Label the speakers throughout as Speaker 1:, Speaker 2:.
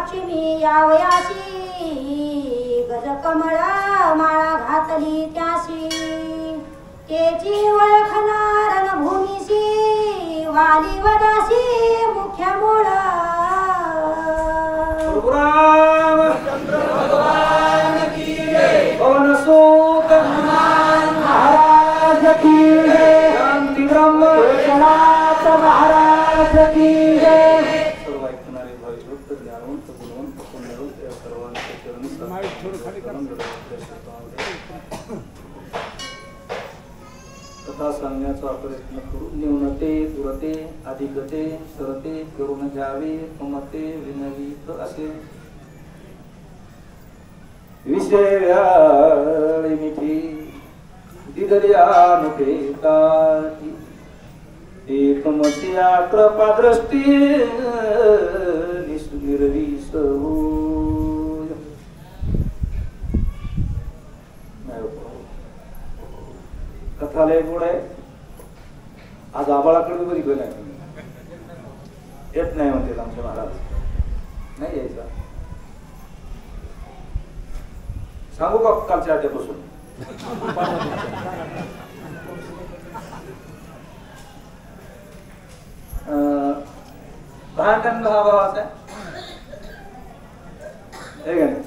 Speaker 1: लक्ष्मी यावयाशी गज कमळा माळा घातली त्याशी तेची ओळखना रणभूमीशी वाली वदाशी मुख्य मूळ
Speaker 2: भगवान की जय पवन सूत हनुमान महाराज की जय शांती ब्रह्म एकनाथ महाराज की जय सर्व ऐकणारे भाविक ज्ञानवंत गुणवंत पुण्यवंत या सर्वांच्या चरणी कथा सांगण्याचा प्रयत्न करू न्यूनते दुरते अधिकते सरते करून घ्यावे ममते विनवीत असे विषय व्याळी मिठी दिदर्या नुकेताची एकमतिया कृपादृष्टी निर्विष कथालय गोड आहे आज आबाळाकडे बघितलं नाही येत नाही म्हणते आमचे महाराज नाही यायचा सांगू का कालच्या आठ्यापासून भांडण भावाचं हे का नाही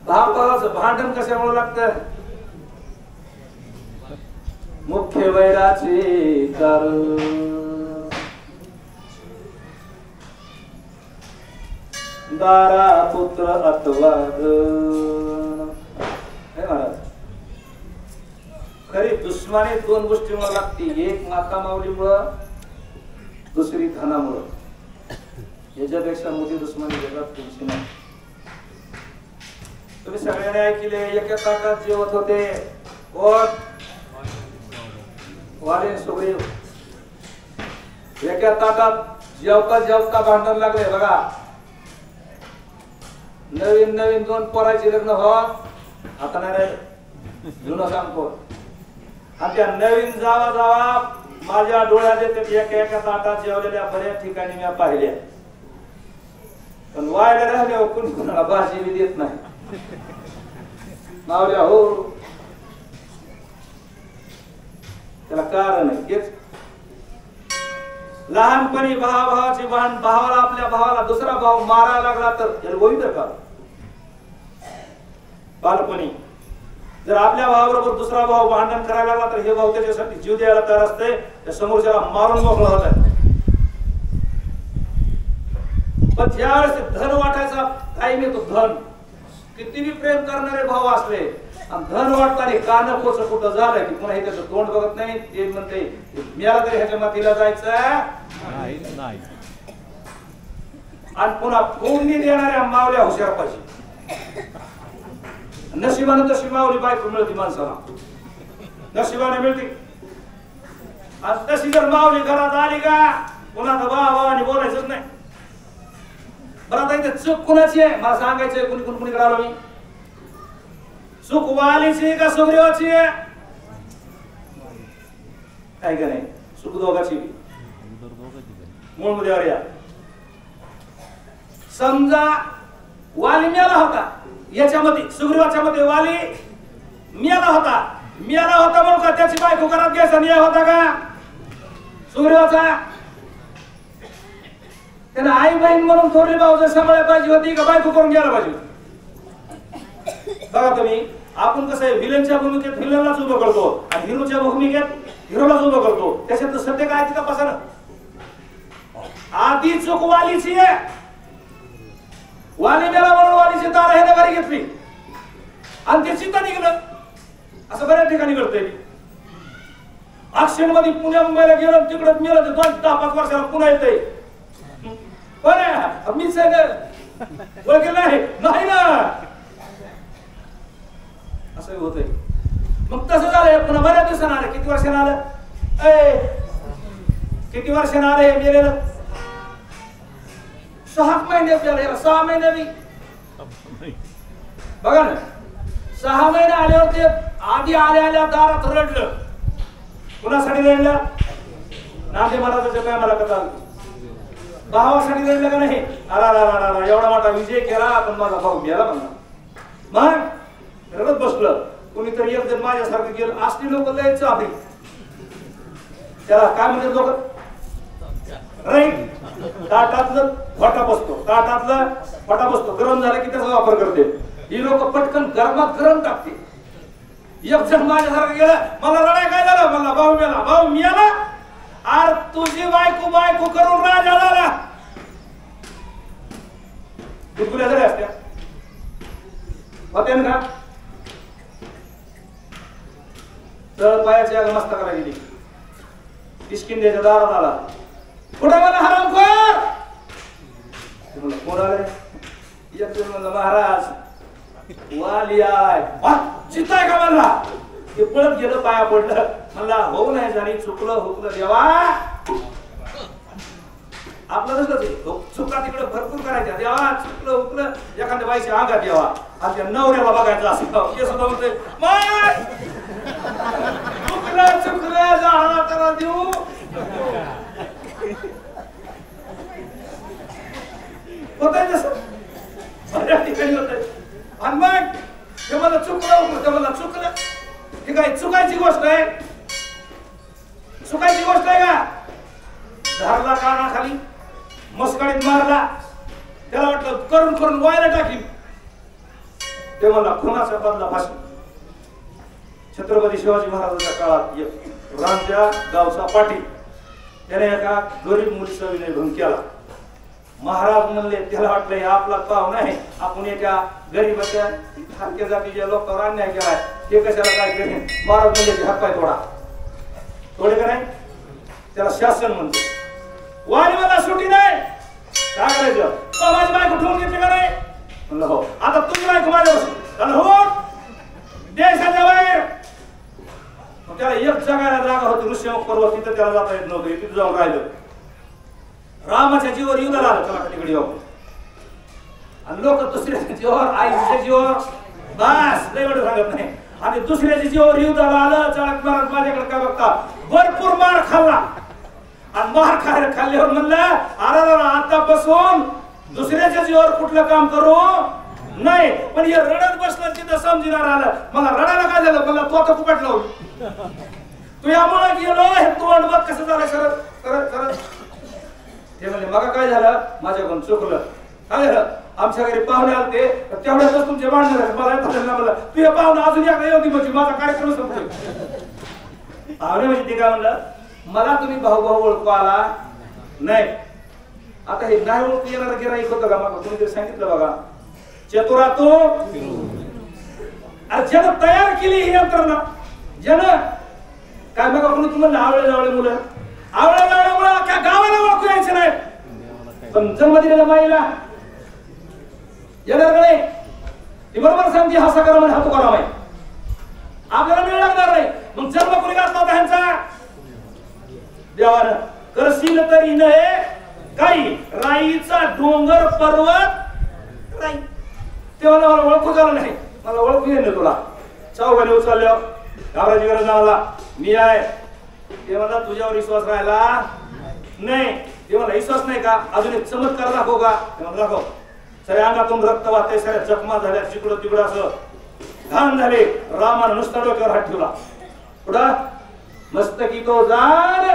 Speaker 2: भावाचं भांडण कशामुळे लागतं मुख्य वैराचे कारण दारा पुत्र अतवाद हे महाराज खरी दुश्मनी दोन गोष्टीमुळे लागते एक माता माऊलीमुळं दुसरी धनामुळं याच्यापेक्षा मोठी दुश्मनी जगात तुमची नाही तुम्ही सगळ्यांनी ऐकले एका ताटात जेवत होते कोण वाले सुग्रीव एका ताटात जेवता जेवता भांडण लागले बघा नवीन नवीन दोन पोराचे लग्न होत आता नाही जुनं सांगतो आणि त्या नवीन जावा जावा माझ्या डोळ्यात येते एका एका ताटात जेवलेल्या बऱ्याच ठिकाणी मी पाहिल्या पण वायला राहिले कोण कोणाला भाजी बी देत नाही मावल्या हो त्याला कारण आहे हेच लहानपणी भावाची भावाला आपल्या भावाला दुसरा भाव मारायला लागला तर याला वैध का बालपणी जर आपल्या भावाबरोबर दुसरा भाव भांडण करायला लागला तर हे भाऊ त्याच्यासाठी जीव द्यायला तयार असते त्या समोरच्याला मारून मोकळा होत आहे पण ज्यावेळेस धन वाटायचा काही नाही तो धन किती बी प्रेम करणारे भाव असले आणि धन वाटताना कान पोच कुठं झालं की पुन्हा हे त्याचं तोंड बघत नाही ते म्हणते मिळाला तरी ह्याच्या मातीला जायचं नाही आणि पुन्हा फोडणी देणाऱ्या मावल्या हुशार पाहिजे नशिबानं तशी मावली बायको मिळते माणसाला नशिबाने मिळते आणि तशी जर मावली घरात आली का पुन्हा तर वा आणि बोलायचंच नाही बरं आता इथे चूक कुणाची आहे मला सांगायचंय कुणी कुणीकडे आलो मी चूक वालीची का सुग्रीवाची आहे काय का नाही चूक दोघाची मूळ मुद्द्यावर या समजा वाली मेला होता याच्यामध्ये सुग्रीवाच्या मध्ये वाली मेला होता म्हणून का त्याची बायको घरात घ्यायचा न्याय होता का सुग्रीवाचा त्याने आई बहीण म्हणून थोडी भाऊ जर सांभाळायला पाहिजे होती का बायको करून घ्यायला पाहिजे बघा तुम्ही आपण कसं आहे व्हिलनच्या भूमिकेत व्हिलनलाच उभं करतो आणि हिरोच्या भूमिकेत हिरोलाच उभं करतो त्याच्यात सत्य काय ती तपासा आधी चूक वालीची आहे वाली मेला म्हणून वालीची दार ह्याने घरी घेतली आणि ते चित्ता निघलं असं बऱ्याच ठिकाणी घडतंय अक्षण मध्ये पुण्या मुंबईला गेलं तिकडं मेलं ते 2-5 वर्षाला पुन्हा येतंय पण मीच ओळखेल नाही ना असं होतंय मग तसं झालंय पुन्हा बऱ्याच दिवसानं आलं किती वर्षानं आलं किती वर्षानं आलं हे मेलेलं 6 महिने झाले 6 महिने बी बघा ना 6 महिने आल्यावर ते आधी आल्या दारात रडलं कुणासाठी रडलं नांदे महाराजाच्या काय मला कथा भावासाठी लढलं का नाही? अरा एवढा मोठा विजय केला पण माझा भाऊ गेला म्हणला. मग रडत बसलं. कोणीतरी एक जण माझ्यासारखं गेलं. असली लोक लयच आपली त्याला काय म्हणतात लोक राईट. ताटातलं फटा बसतो, ताटातलं फटा बसतो. गरम झालं की त्याचा वापर करते. ही लोक पटकन गरमात गरम टाकते. एक जण माझ्यासारखं गेलं. मला रडाय काय झालं? मला भाऊ मेला, भाऊ मेला. अरे तुझी बायको बायको करून राजा झाला. गुदगुल्या झाल्या असत्या होत्या का? तर पायाची आग मस्तकाला गेली. किष्किंध्याच्या दारात आला. कुठं मला हरामखोर? कोण आले? म्हणलं महाराज वाली आहे. चिताय का म्हणला? ते पळत गेलं, पाया पडलं. म्हणला होऊ नाही झाली, चुकलं हुकलं देवा. आपलं तसंच चुका तिकडे भरपूर करायच्या. देवा चुकलं हुकलं एखाद्या बाईच्या अंगात देवा. आणि त्या नवऱ्याला बघायचं असं ते सुद्धा म्हणतोय चुकलं चुकलं झाला त्याला देऊ. होतंय तसं बऱ्याच ठिकाणी होतंय. आणि मग ते मला चुकलं ते मला चुकलं. हे काय चुकायची गोष्ट आहे? चुकायची गोष्ट आहे का? धरला कानाखाली, मस्कडीत मारला. त्याला वाटलं करून करून वायला टाकीन. ते मला खुनाचा बदला फाशी. छत्रपती शिवाजी महाराजांच्या काळात एक रांजच्या गावचा पाटील त्याने एका गरीब मुलीचा विनयभंग केला. महाराज म्हणले त्याला वाटलं आपला पाव नाही, आपण एका गरीबाच्या हलक्या जातीच्या लोकांवर अन्याय केलाय, ते कशाला काय करेन. महाराज म्हणले हातपाय तोडा. तोडे का नाही? त्याला शासन म्हणते. वाली मला सुटी नाही, काय करायचं? माझी बायको ठेवून घेतली का नाही? म्हणलं हो. आता तुझी बायको माझ्यावर हो देशाच्या बाहेर. त्याला एक जगायला जागा होती ऋषिमुख पर्वत, तिथं त्याला जाता येत नव्हतं. तिथं जाऊन राहिलं. रामाच्या जीवावर युद्ध आलं त्याला तिकडे येऊन. आणि लोक दुसऱ्याच्या जीवावर, आईच्या जीवावर बस लय वेळ सांगत नाही. आणि दुसऱ्याच्या जीवावर युद्धाला आलं. चळक महाराज माझ्याकडे काय बघता, भरपूर मार खाल्ला. आणि मार खाल्ल्यावर म्हणलं अरे आतापासून दुसऱ्याच्या जीवावर कुठलं काम करू नाही. पण हे रडत बसलं तिथं समजणार आलं. मला रडायला काय झालं? मला तो आता फुकट लावली. तू यामुळे गेलो हे तोंड बघ कसं झालं सरळ सरळ सरळ. ते म्हणले मग काय झालं? माझ्याकडून चुकलं. काय झालं? आमच्या घरी पाहुणे आलते, तेवढ्यातच तुमचे भांडण झाले. मला म्हणलं तू हे पाहुणे अजून एकदा येऊ दे म्हणजे माझा कार्यक्रम संपतोय. पाहुणे म्हणजे ते काय म्हणलं, मला तुम्ही भाऊ भाऊ ओळखू आला नाही. आता हे नाही ओळखू येणार गिराईक होतं का? मला कोणीतरी सांगितलं बघा, चतुरा तो ज्यानं तयार केली ही यंत्रणा, ज्यानं काय बघा कोणी तुम्हाला आवळे जावळे मुलं, आवळे जावळे मुलं अख्ख्या गावाला ओळखू यायचं नाही. पण जन्म दिलेल्या माईला येणार नाही. ती बरोबर सांगते हसा करा म्हणजे हातू करा माई. आपल्याला वेळ लागणार नाही. मग जन्म कोणी घातला होता ह्यांचा? देवानं. करशील तरी नये काही राईचा डोंगर पर्वत राई. ते मला ओळखू झालं नाही. मला ओळखू येईल तुला. चौघाने उचलल्या घाबरायची गरज नाही मला, मी आहे. ते मला तुझ्यावर विश्वास राहिला नाही. ते मला विश्वास नाही का? अजून एक चमत्कार दाखव का? ते मला दाखव. सगळ्या अंगातून रक्त वाहते, सगळ्या जखमा झाल्या, तिकडं तिकडं असं घाण झाले. रामानं नुसता डोक्यावर हात ठेवला. पुढं मस्तकी तो जार